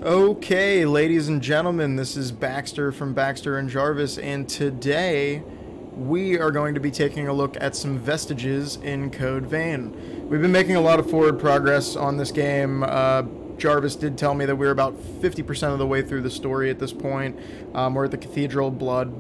Okay, ladies and gentlemen, this is Baxter from Baxter and Jarvis, and today we are going to be taking a look at some Vestiges in Code Vein. We've been making a lot of forward progress on this game. Jarvis did tell me that we're about 50% of the way through the story at this point. We're at the Cathedral of Blood.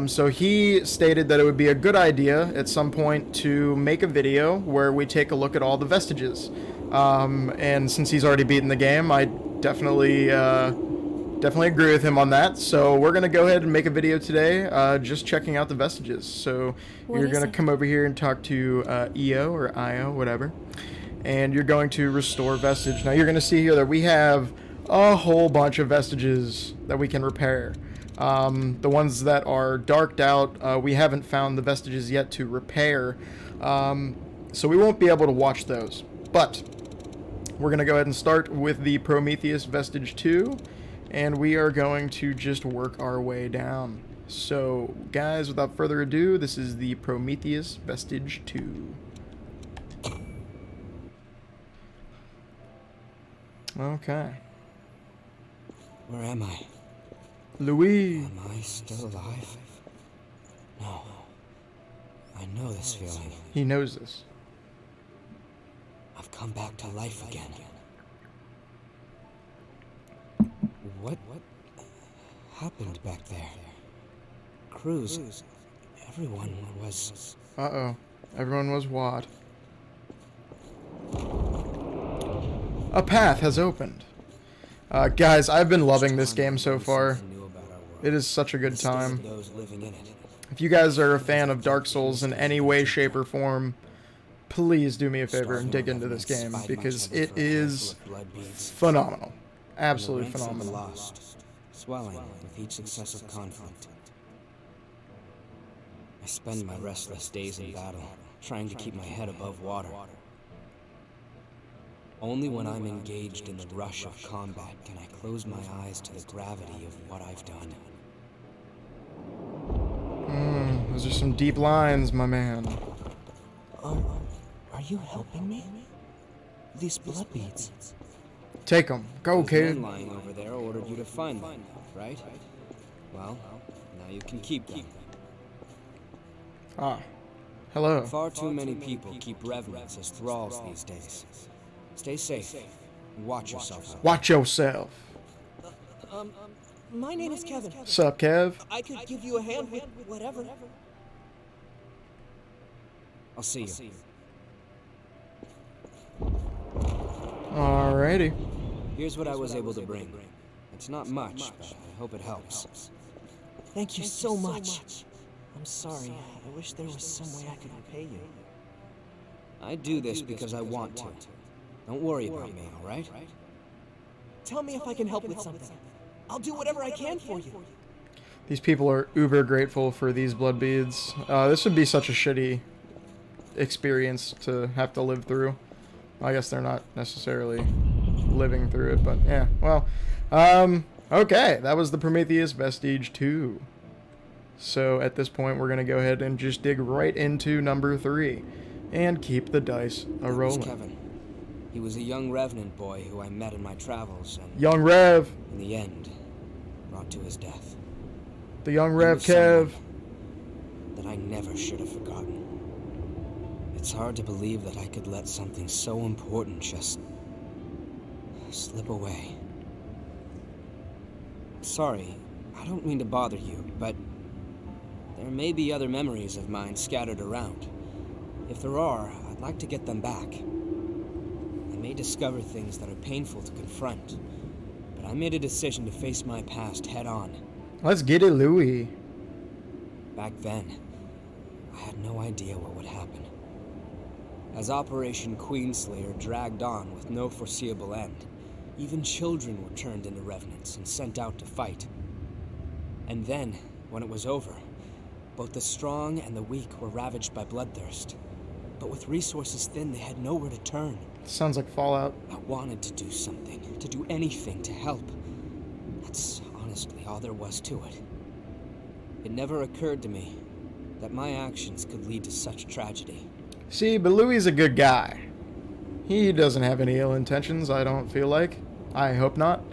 So he stated that it would be a good idea at some point to make a video where we take a look at all the Vestiges. And since he's already beaten the game, I definitely agree with him on that. So we're gonna go ahead and make a video today, just checking out the Vestiges. So you're gonna come over here and talk to EO or IO, whatever, and you're going to restore Vestige. Now you're gonna see here that we have a whole bunch of Vestiges that we can repair. The ones that are darked out, we haven't found the Vestiges yet to repair, so we won't be able to watch those. But we're going to go ahead and start with the Prometheus Vestige 2, and we are going to just work our way down. So, guys, without further ado, this is the Prometheus Vestige 2. Okay. Where am I? Louis! Am I still alive? No. I know this feeling. He knows this. I've come back to life again. What happened back there? Cruz, everyone was... Uh-oh. Everyone was what? A path has opened. Guys, I've been loving this game so far. It is such a good time. If you guys are a fan of Dark Souls in any way, shape, or form, please do me a favor and dig into this game, because it is phenomenal. Absolutely phenomenal. Lost, swelling with each successive conflict. I spend my restless days in battle, trying to keep my head above water. Only when I'm engaged in the rush of combat can I close my eyes to the gravity of what I've done. Those are some deep lines, my man. Are you helping me? These blood beads. Take them. Go, kid. The man lying over there ordered you to find them, right? Well, now you can keep them. Ah. Hello. Far too many people keep revenants as thralls these days. Stay safe. And watch yourself. Watch yourself. My name is Kevin. Sup, Kev? I could give you a hand with whatever. I'll see you. Alrighty. Here's what I was able to bring. It's not much, but I hope it helps. Thank you so much. I'm sorry. I wish there was some way I could repay you. I do this because I want to. Don't worry about me, alright? Tell me if I can help with something. I'll do whatever I can for you. These people are uber grateful for these blood beads. This would be such a shitty experience to have to live through. I guess they're not necessarily living through it, but yeah, well, okay, that was the Prometheus Vestige 2. So at this point, we're going to go ahead and just dig right into number 3 and keep the dice a-rolling. Kevin. He was a young revenant boy who I met in my travels, and Young Rev. in the end, brought to his death. The Young Rev, Kev. That I never should have forgotten. It's hard to believe that I could let something so important just slip away. Sorry, I don't mean to bother you, but there may be other memories of mine scattered around. If there are, I'd like to get them back. I may discover things that are painful to confront, but I made a decision to face my past head on. Let's get it, Louis. Back then, I had no idea what would happen. As Operation Queenslayer dragged on with no foreseeable end, even children were turned into revenants and sent out to fight. And then, when it was over, both the strong and the weak were ravaged by bloodthirst. But with resources thin, they had nowhere to turn. Sounds like Fallout. I wanted to do something, to do anything to help. That's honestly all there was to it. It never occurred to me that my actions could lead to such tragedy. See, but Louis is a good guy. He doesn't have any ill intentions, I don't feel like. I hope not.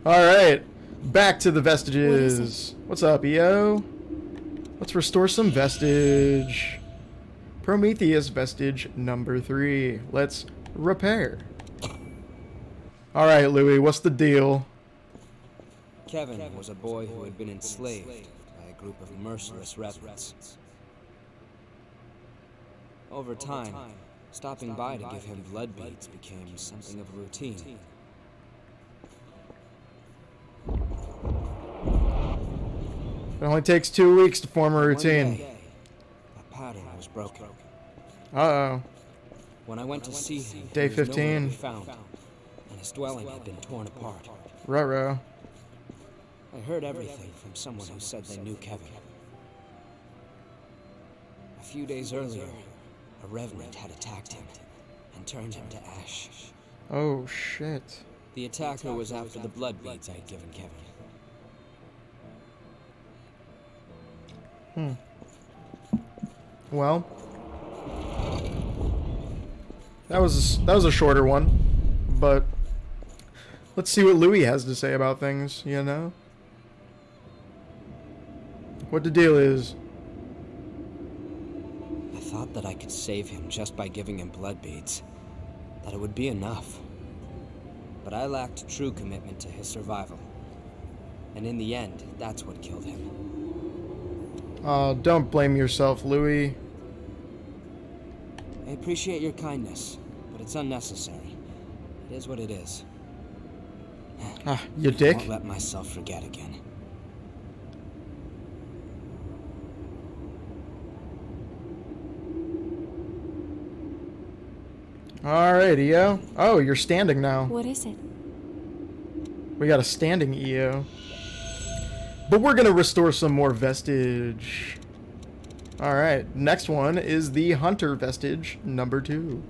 Alright, back to the Vestiges. What's up, EO? Let's restore some Vestige. Prometheus Vestige number 3. Let's repair. Alright, Louis, what's the deal? Kevin was a boy who had been enslaved by a group of merciless revenants. Over time, stopping by to give him blood beads became something of a routine. It only takes 2 weeks to form a routine. One day, that pattern was broken. Uh-oh. When I went to see him, Day he was nowhere to 15. be found, and his dwelling had been torn apart. Ruh-roh. I heard everything from someone who said they knew Kevin. A few days earlier, a revenant had attacked him and turned him to ash. Oh, shit. The attacker was after the blood beads I had given Kevin. Well, that was a shorter one, but let's see what Louis has to say about things, you know? What the deal is. I thought that I could save him just by giving him blood beads, that it would be enough. But I lacked true commitment to his survival. And in the end, that's what killed him. Don't blame yourself, Louis. I appreciate your kindness, but it's unnecessary. It is what it is. Ah, you I dick. won't let myself forget again. Alright, EO. Oh, you're standing now. What is it? We got a standing EO. But we're gonna restore some more Vestige. Alright, next one is the Hunter Vestige number 2.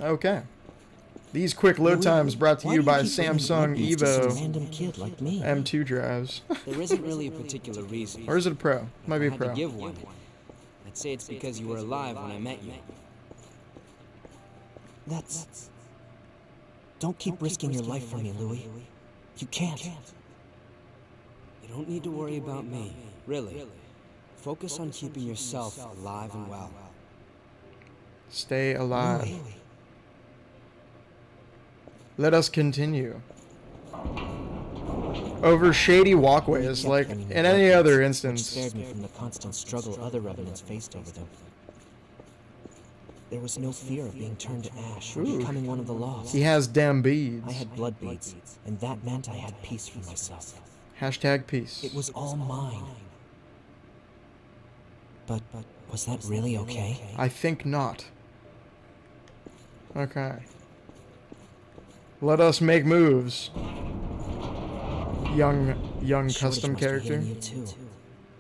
Okay. These quick load times brought to you by Samsung Evo Random kid like me. M2 drives. There isn't really a particular reason. Or is it a Pro? Might be I a had to Pro. give one. I'd say it's because you were alive when I met you. That's... Don't keep risking your life for me, Louis. You can't. You don't need to worry about me, really. Focus on keeping yourself alive and well. Stay alive. Louis. Let us continue. Over shady walkways, like in any other Which instance. spared me from the constant struggle other revenants faced over them. There was no fear of being turned to ash or Ooh. becoming one of the lost. He has damn beads. I had blood beads, and that meant I had peace for myself. Hashtag peace. It was all mine. But was that really okay? I think not. Okay. Let us make moves. Young Shortage custom must be character. hitting you too.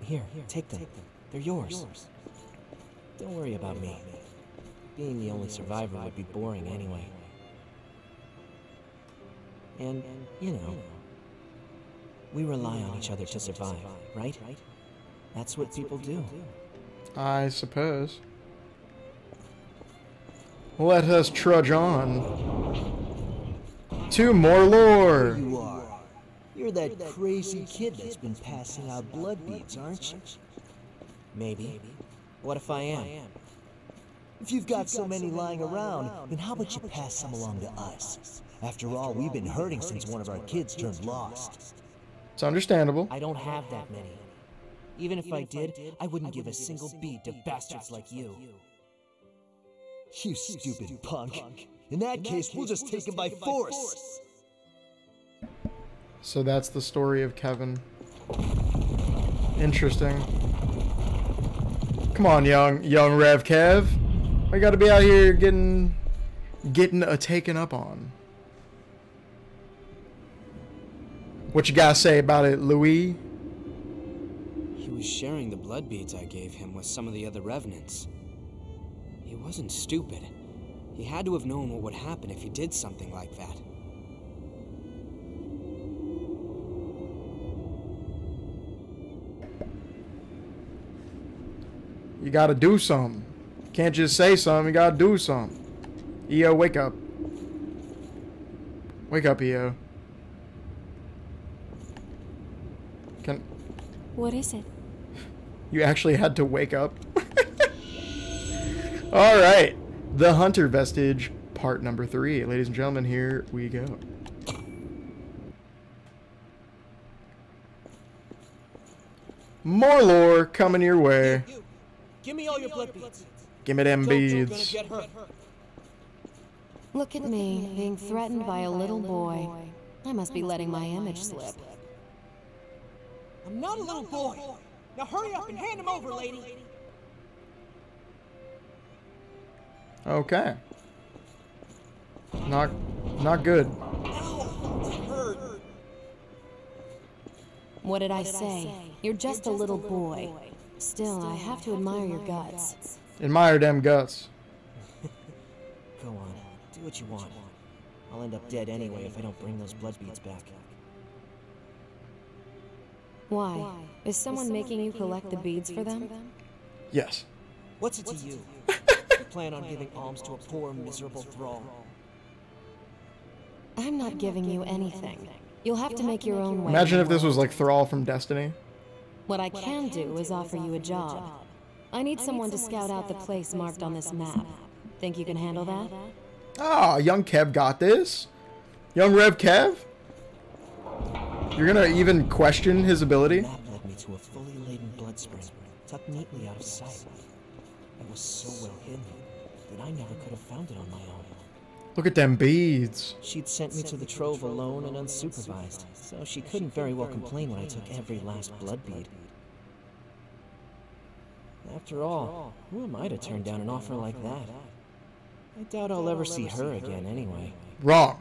Here, take them. They're yours. Don't worry about me. Being the only survivor would be boring anyway. And, you know, we rely on each other to survive, right? That's what people do. I suppose. Let us trudge on. To more lore. You are. You're that crazy kid that's been passing out blood beads, aren't you? Maybe. What if I am? If you've got so many lying around, then how about you pass some along to us? After all, we've been hurting since one of our kids turned lost. It's understandable. I don't have that many. Even if I did, I wouldn't give a single bead to bastards like you. You stupid punk. In that case, we'll just take him by force. So that's the story of Kevin. Interesting. Come on, young Rev Kev. I gotta be out here getting taken up on. What you gotta say about it, Louis? He was sharing the blood beads I gave him with some of the other revenants. He wasn't stupid. He had to have known what would happen if he did something like that. You gotta do something. Can't just say something, you gotta do something. EO, wake up. Wake up, EO. What is it? You actually had to wake up? Alright. The Hunter Vestige, part number 3. Ladies and gentlemen, here we go. More lore coming your way. Give me all your blood beads. Give me them Jojo's beads. gonna get hurt. Look at me, being threatened by a little boy. I must be letting my image slip. I'm not a little boy. Now hurry up and hand him over, lady. Okay. Not good. Ow, it hurt. What did I say? You're just a little boy. Still, I have to admire your guts. Admire them guts. Go on, do what you want. I'll end up dead anyway if I don't bring those blood beads back. Why? Is someone making you collect the beads for them? Yes. What's it to you? You plan on giving alms to a poor, miserable thrall? I'm not giving you anything. You'll have to make your own way. Imagine if this was like Thrall from Destiny. What I can do is offer you a job. I need someone to scout out the place marked on this map. Think you can handle that? Ah, young Kev got this. Young Rev Kev? You're gonna even question his ability? The map led me to a fully laden blood spring, tucked neatly out of sight. It was so well hidden that I never could have found it on my own. Look at them beads. She'd sent me to the trove alone and unsupervised, so she couldn't very well complain when I took every last blood bead. After all, who am I to turn down an offer like that? I doubt I'll ever see her again anyway. Wrong.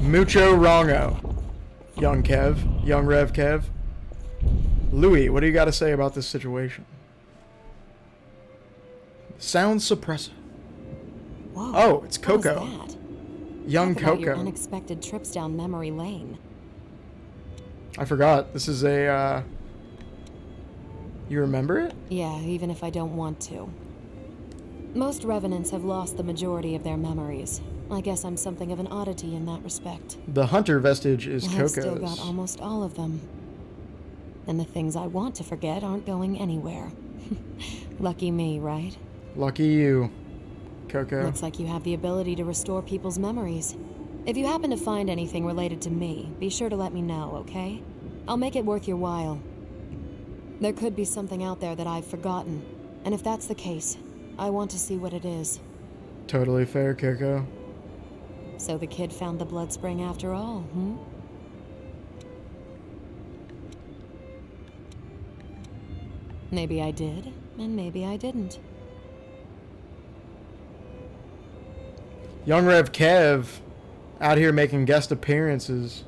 Mucho wrongo. Young Kev. Young Rev Kev. Louis, what do you got to say about this situation? Sounds suppressive. Whoa, Oh, it's what was Coco. that? Young Talk about your Coco. unexpected trips down memory lane. I forgot. This is a, You remember it? Yeah, even if I don't want to. Most revenants have lost the majority of their memories. I guess I'm something of an oddity in that respect. The Hunter Vestige is I've still got Coco's. almost all of them. And the things I want to forget aren't going anywhere. Lucky me, right? Lucky you, Coco. Looks like you have the ability to restore people's memories. If you happen to find anything related to me, be sure to let me know, okay? I'll make it worth your while. There could be something out there that I've forgotten, and if that's the case, I want to see what it is. Totally fair, Coco. So the kid found the blood spring after all, hmm? Maybe I did, and maybe I didn't. Young Rev Kev out here making guest appearances.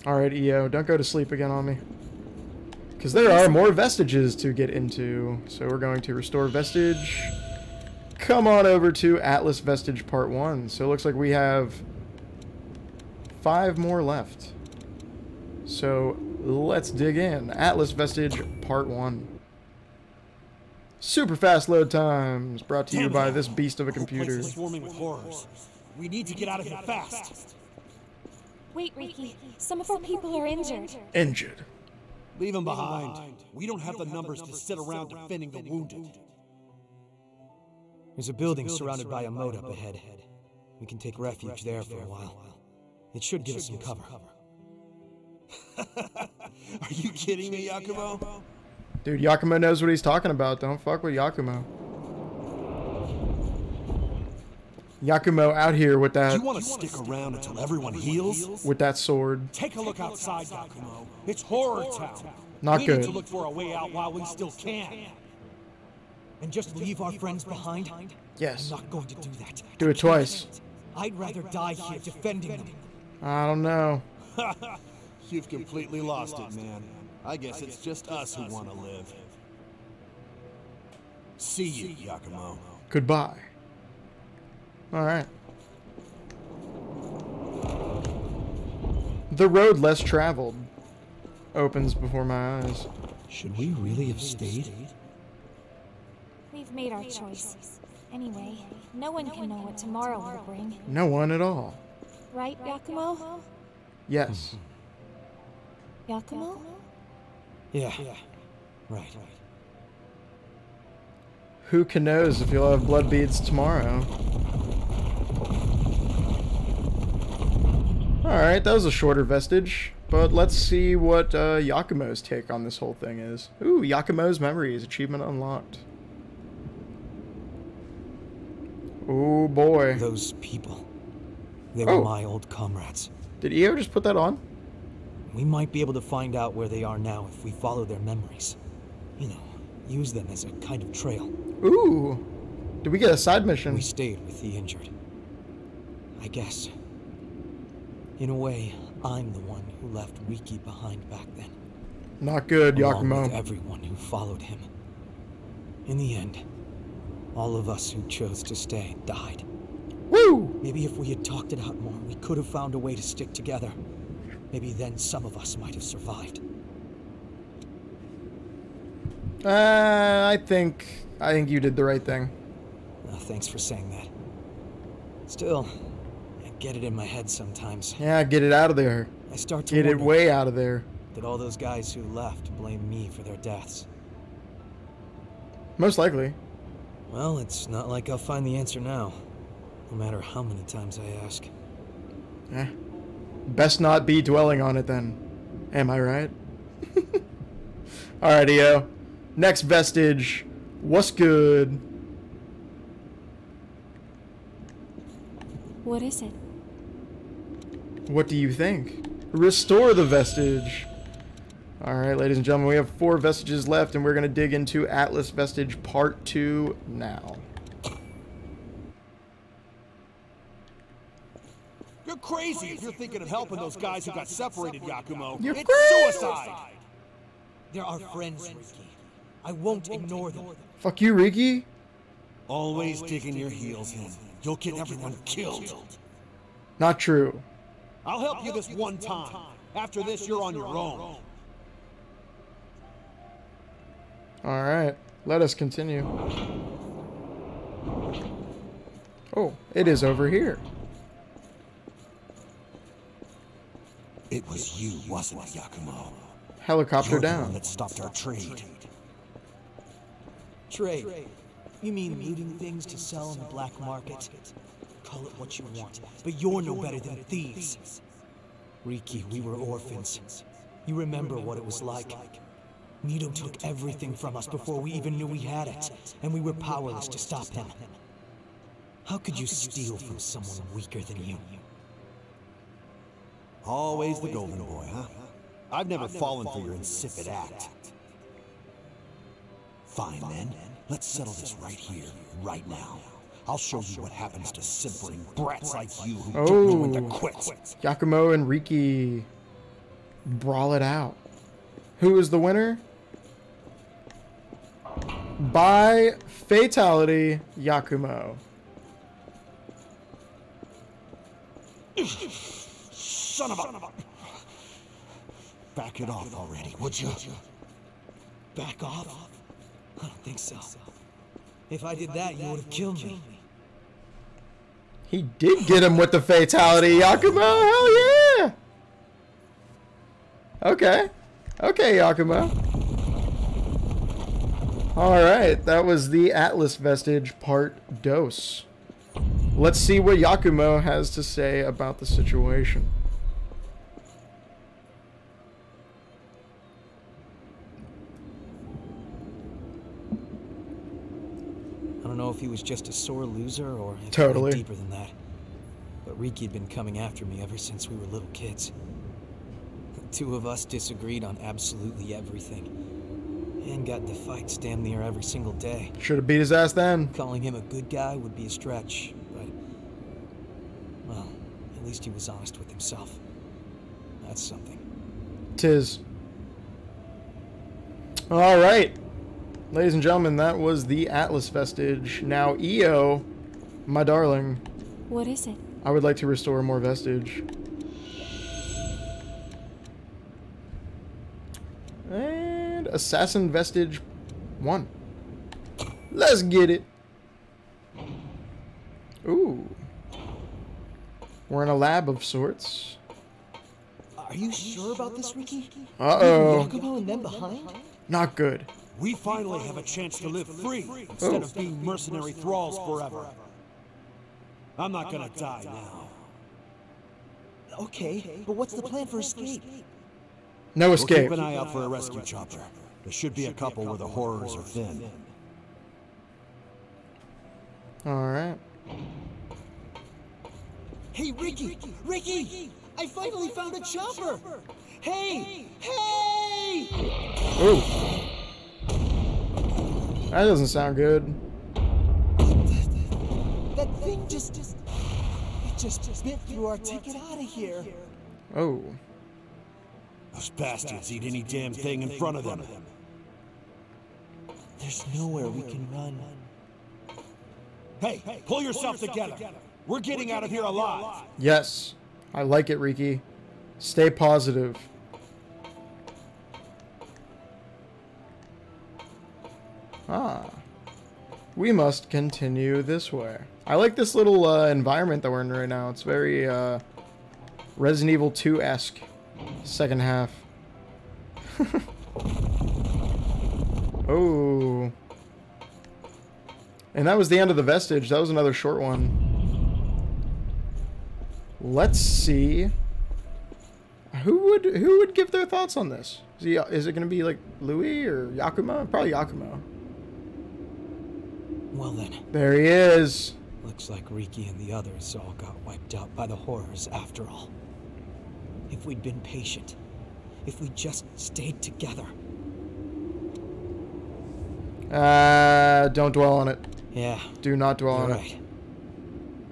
Alright, EO, don't go to sleep again on me. Because there are more vestiges to get into. So we're going to restore vestige. Come on over to Atlas Vestige Part 1. So it looks like we have 5 more left. So let's dig in. Atlas Vestige Part 1. Super fast load times brought to you by this beast of a computer. Swarming with horrors. We need to get out of here fast. Wait, Ricky. Some of our people are injured. Injured. Leave them behind. We don't have the numbers to sit around defending the wounded. There's a building surrounded by a moat up ahead. We can take refuge there for a while. It should give us some cover. Are you kidding me, Yakumo? Dude, Yakumo knows what he's talking about. Don't fuck with Yakumo. Yakumo out here with that. You want to stick around until everyone heals? With that sword. Take a look outside, Yakumo. It's horror town. Not We good. need to look for a way out while we still can. And just leave our friends behind? Yes. I'm not going to do that. Do it twice. I'd rather die here defending them. I don't know. You've completely lost it, man. I guess it's just us who want to live. See you, Yakumo. Goodbye. Alright. The road less traveled. opens before my eyes. Should we really have stayed? We've made our choice. Anyway, no one can know what tomorrow will bring. No one at all. Right, Yakumo? Yes. Yakumo? Yeah. Right. Who can knows if you'll have blood beads tomorrow. Alright, that was a shorter vestige. But let's see what Yakumo's take on this whole thing is. Ooh, Yakumo's memories. Achievement unlocked. Oh boy. Those people. They were my old comrades. Did EO just put that on? We might be able to find out where they are now if we follow their memories. You know, use them as a kind of trail. Ooh. Did we get a side mission? We stayed with the injured. I guess. In a way, I'm the one who left Riki behind back then. Not good, Along Yakumo. with everyone who followed him. In the end, all of us who chose to stay died. Woo! Maybe if we had talked it out more, we could have found a way to stick together. Maybe then some of us might have survived. I think you did the right thing. Thanks for saying that. Still, I get it in my head sometimes. Yeah, get it out of there. I start to Get it wonder, way out of there. did all those guys who left blame me for their deaths? Most likely. Well, it's not like I'll find the answer now, no matter how many times I ask. Eh. Best not be dwelling on it then. Am I right? Alright, EO. Next vestige. What's good? What is it? What do you think? Restore the vestige. Alright, ladies and gentlemen, we have 4 vestiges left, and we're going to dig into Atlas Vestige Part 2 now. You're crazy if you're thinking of helping those guys who got separated, Yakumo. You're It's suicide! They're our friends, Riki. I won't ignore them. Fuck you, Riki. Always digging your heels in. You'll get everyone killed. Not true. I'll help you this one time. After this, you're on your own. Alright, let us continue. Oh, it is over here. It was you, wasn't it, Yakumo? Helicopter You're the one down. that stopped our trade. Trade? You mean looting things to sell on the black market? Call it what you want, but you're no better than thieves. Riki, we were orphans. You remember what it was like. Nito took everything from us before we even knew we had it, and we were powerless to stop him. How could you steal from someone weaker than you? Always the golden boy, huh? I've never fallen for your insipid act. Fine, then. Let's settle this right here, right now. I'll show you what happens to simpering brats like you who don't know when to quit. Yakumo and Riki brawl it out. Who is the winner? By fatality, Yakumo. Son of a... Back it off already, would you? Back off? I don't think so. If I did that, you would have killed me. He did get him with the fatality, Yakumo. Hell yeah! Okay. Okay, Yakumo. Alright, that was the Atlas Vestige Part Dos. Let's see what Yakumo has to say about the situation. I don't know if he was just a sore loser or if Totally. it went deeper than that. But Riki had been coming after me ever since we were little kids. The two of us disagreed on absolutely everything. And got into fights damn near every single day. Should have beat his ass then. Calling him a good guy would be a stretch, but... well, at least he was honest with himself. That's something. Tis. Alright. Ladies and gentlemen, that was the Atlas Vestige. Now, EO, my darling, What is it? I would like to restore more vestige. And Assassin Vestige 1. Let's get it. Ooh. We're in a lab of sorts. Are you sure about this, Ricky? Uh-oh. Leaving Yakumo and them behind? Not good. We finally have a chance to live free instead of being mercenary thralls forever. I'm not gonna die now. Okay, but what's the plan for escape? No We'll escape. keep an eye out for a rescue chopper. There should be a couple where the horrors are thin. Alright. Hey, Ricky! Ricky! I finally found a chopper! Hey! Hey! Ooh. That doesn't sound good. That thing just bit through our ticket out of here. Oh. Those bastards eat any damn thing in front of them. There's nowhere we can run. Hey, pull yourself together. We're getting out of here alive. Yes. I like it, Riki. Stay positive. Ah. We must continue this way. I like this little environment that we're in right now. It's very Resident Evil 2-esque. Second half. Oh. And that was the end of the Vestige. That was another short one. Let's see. Who would give their thoughts on this? Is it going to be like Louis or Yakumo? Probably Yakumo. Well then, There he is. looks like Riki and the others all got wiped out by the horrors after all. If we'd been patient, if we just stayed together. Don't dwell on it. Yeah, Do not dwell on you're it. right.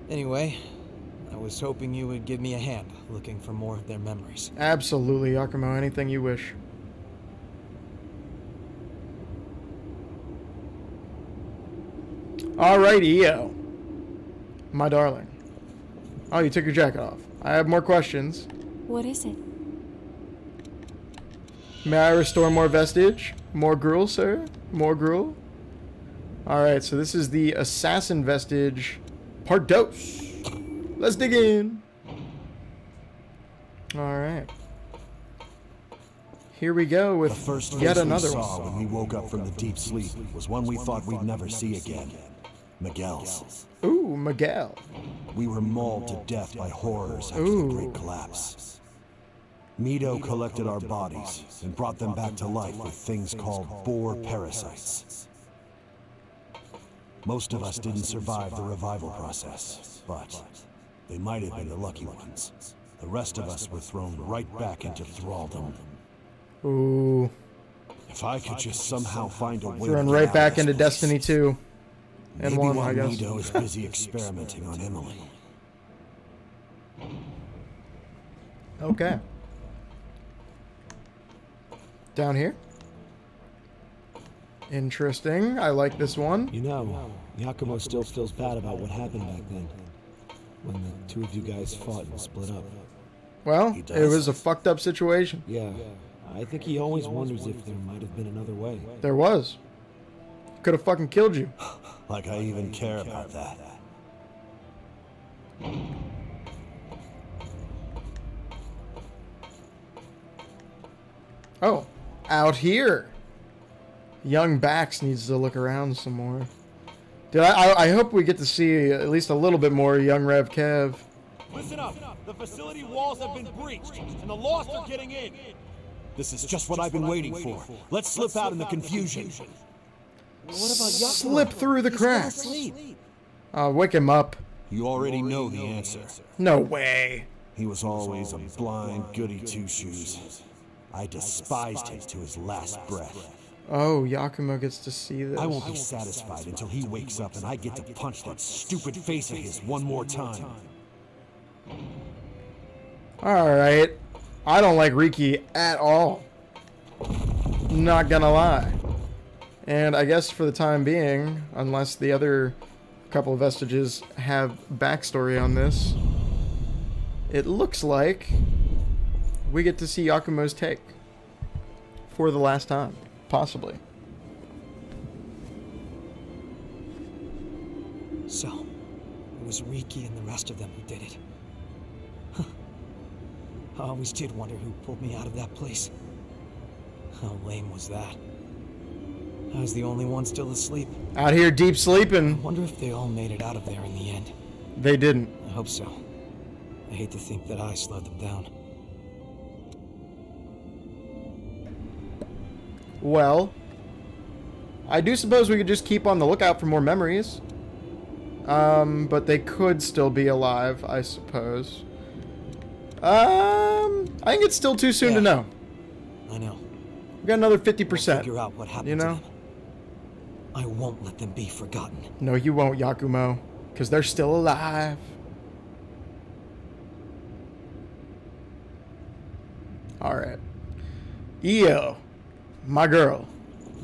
Anyway, I was hoping you would give me a hand looking for more of their memories. Absolutely, Yakumo. Anything you wish. Alright, EO. My darling. Oh, you took your jacket off. I have more questions. What is it? May I restore more vestige? More gruel, sir? More gruel? Alright, so this is the Assassin Vestige Part Dos. Let's dig in. Alright. Here we go with The first yet face another we saw one. when we woke up from the deep sleep was one we thought we'd never see again. Miguel's. Ooh, Miguel. We were mauled to death by horrors after the Ooh. Great Collapse. Mito collected our bodies and brought them back to life with things called boar parasites. Most of us didn't survive the revival process, but they might have been the lucky ones. The rest of us were thrown right back into thraldom. Ooh. If I could just somehow find a way Thrown to right get out back of into this place. Destiny 2. And Maybe 1, while I guess. Mito is busy experimenting on Emily. Okay. Down here. Interesting. I like this one. You know, Yakumo still feels bad about what happened back then, when the two of you guys fought and split up. Well, He it does. was a fucked up situation. Yeah, I think he always wonders if there might have been another way. There was. Could have fucking killed you. Like I even care about that. Oh, out here. Young Bax needs to look around some more. Dude, I hope we get to see at least a little bit more young Rev Kev. Listen up! The facility walls have been breached, and the Lost are getting in! This is just what I've been waiting for. Let's slip out in the confusion. What about Yakumo? Slip through the He's still cracks. asleep. Wake him up. You already know the answer. No way. He was always a blind goody two-shoes. I despised him to his last breath. Oh, Yakumo gets to see this. I won't be satisfied until he wakes up and I get to punch that stupid face of his one more time. Alright. I don't like Riki at all. Not gonna lie. And I guess for the time being, unless the other couple of Vestiges have backstory on this, it looks like we get to see Yakumo's take. for the last time, possibly. So, it was Riki and the rest of them who did it. Huh. I always did wonder who pulled me out of that place. How lame was that? I was the only one still asleep. Out here deep I sleeping. wonder if they all made it out of there in the end. They didn't. I hope so. I hate to think that I slowed them down. Well, I do suppose we could just keep on the lookout for more memories. But they could still be alive, I suppose. I think it's still too soon to know. I know. We got another We'll 50%. figure out what happened You know? to them. I won't let them be forgotten. No, you won't, Yakumo. Because they're still alive. Alright. Io. My girl.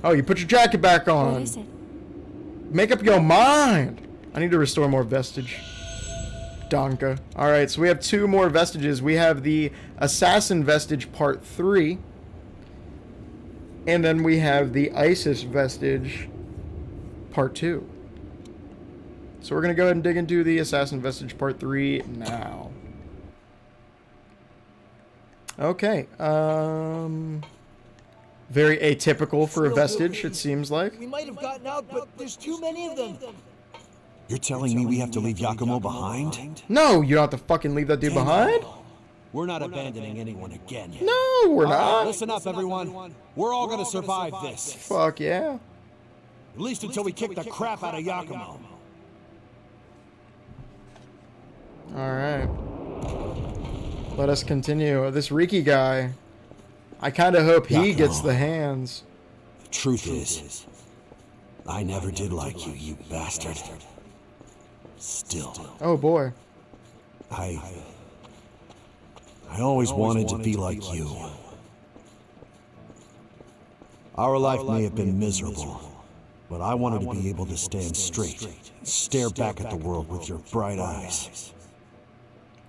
Oh, you put your jacket back on. What is it? Make up your mind. I need to restore more vestige. Donka. Alright, so we have 2 more vestiges. We have the Assassin Vestige Part 3. And then we have the Isis Vestige Part 2. So we're going to go ahead and dig into the Assassin Vestige Part 3 now. Okay. Very atypical for a vestige, it seems like. We might have gotten out, but there's too many of them. You're telling me we have to leave Yakumo behind? No, you don't have to fucking leave that dude behind. We're not abandoning anyone again. No, we're All right, not. listen up, everyone. We're all gonna survive this. Fuck yeah. At least until we kick the crap out of Yakumo. Alright. Let us continue. This Riki guy, I kind of hope he gets the hands. The truth is, I never did like you, you bastard. Still, Oh boy. I always wanted to be like you. Our life may have been miserable, but I wanted to be able to stand straight and stare back at the world with your bright eyes.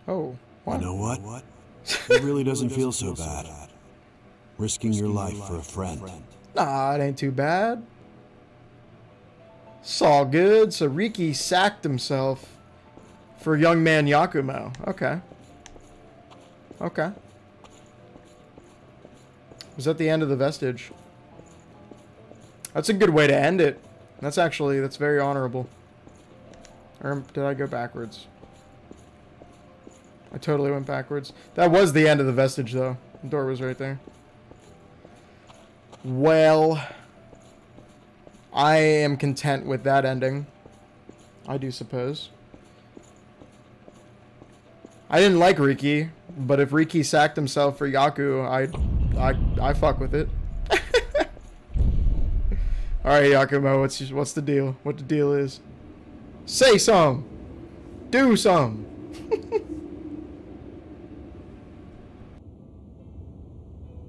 Oh. You What? know what? It really doesn't feel so bad. Risking your life for a friend. Nah, it ain't too bad. It's all good. So Riki sacked himself for young man Yakumo. Okay. Okay. Was that the end of the vestige? That's a good way to end it. That's very honorable. Or did I go backwards? I totally went backwards. That was the end of the vestige, though. The door was right there. Well, I am content with that ending. I do suppose. I didn't like Riki, but if Riki sacked himself for Yaku, I fuck with it. All right, Yakumo, what's the deal? What the deal is? Say some. Do some.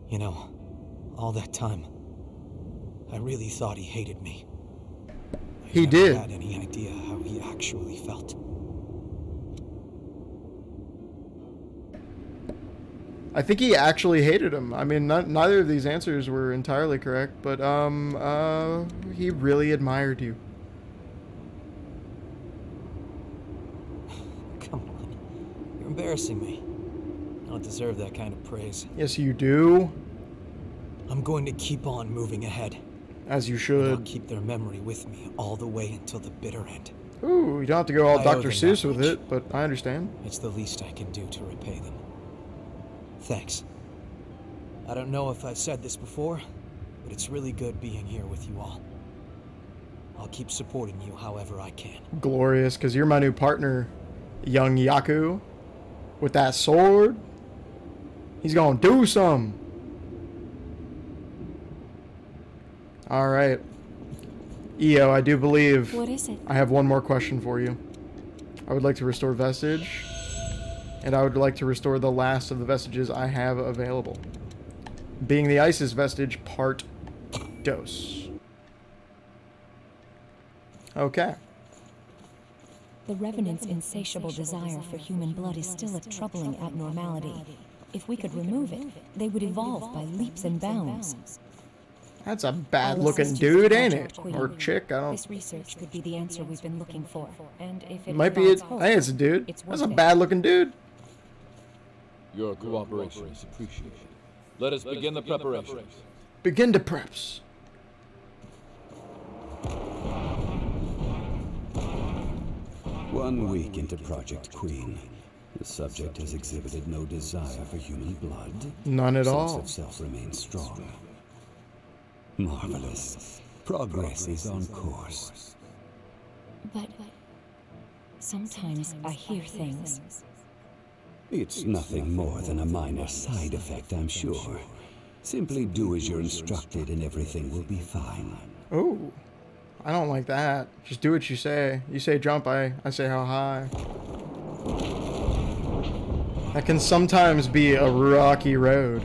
You know, all that time, I really thought he hated me. He I did. never had any idea how he actually felt. I think he actually hated him. I mean, neither of these answers were entirely correct, but he really admired you. Come on, you're embarrassing me. I don't deserve that kind of praise. Yes, you do. I'm going to keep on moving ahead. As you And I'll should. keep their memory with me all the way until the bitter end. Ooh, you don't have to go all I owe Dr. them Seuss that with much. it, but I understand. It's the least I can do to repay them. Thanks. I don't know if I've said this before, but it's really good being here with you all. I'll keep supporting you however I can. Glorious, because you're my new partner, young Yaku. With that sword. He's gonna do some. Alright. Io, I do believe What is it? I have one more question for you. I would like to restore Vestige. And I would like to restore the last of the vestiges I have available. Being the Isis Vestige Part Dos. Okay. The Revenant's insatiable desire for human blood is still a troubling abnormality. If we could remove it, they would evolve by leaps and bounds. That's a bad-looking dude, ain't it? Or chick, I don't... This research could be the answer we've been looking for, and if it might be it. hope, Hey, it's a dude. it's That's worth a it. bad-looking dude. Your cooperation is appreciated. Let us begin the preparations. Begin the preps. One week into Project Queen, the subject has exhibited no desire for human blood. None at all. Sense of self remains strong. Marvelous. Progress is on course. But sometimes I hear things. It's nothing more than a minor side effect, I'm sure. Simply do as you're instructed and everything will be fine. Oh, I don't like that. Just do what you say. You say jump, I say how high. That can sometimes be a rocky road.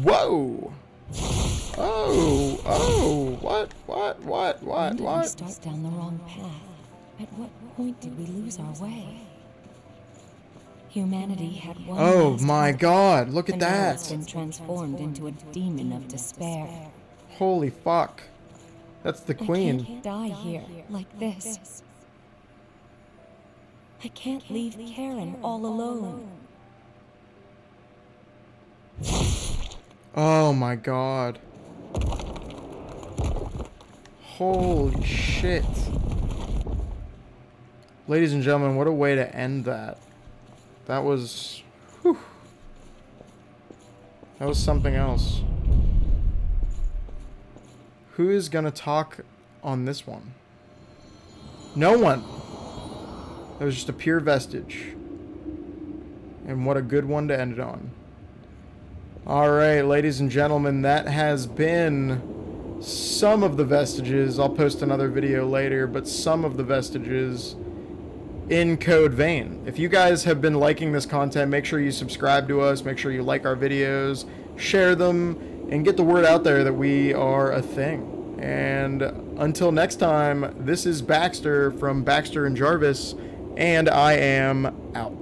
Whoa! Oh, what? When did we start down the wrong path? At what point did we lose our way? Humanity had one Oh last my hope, God, look at and now it's that. been transformed into a demon of despair. Holy fuck. That's the I queen. can't die here like this. I can't leave Karen all alone. Oh my God. Holy shit. Ladies and gentlemen, what a way to end that. That was... whew. That was something else. Who is gonna talk on this one? No one. That was just a pure vestige. And what a good one to end it on. Alright, ladies and gentlemen, that has been some of the Vestiges. I'll post another video later, but some of the Vestiges in Code Vein. If you guys have been liking this content, make sure you subscribe to us, make sure you like our videos, share them, and get the word out there that we are a thing. And until next time, this is Baxter from Baxter and Jarvis, and I am out.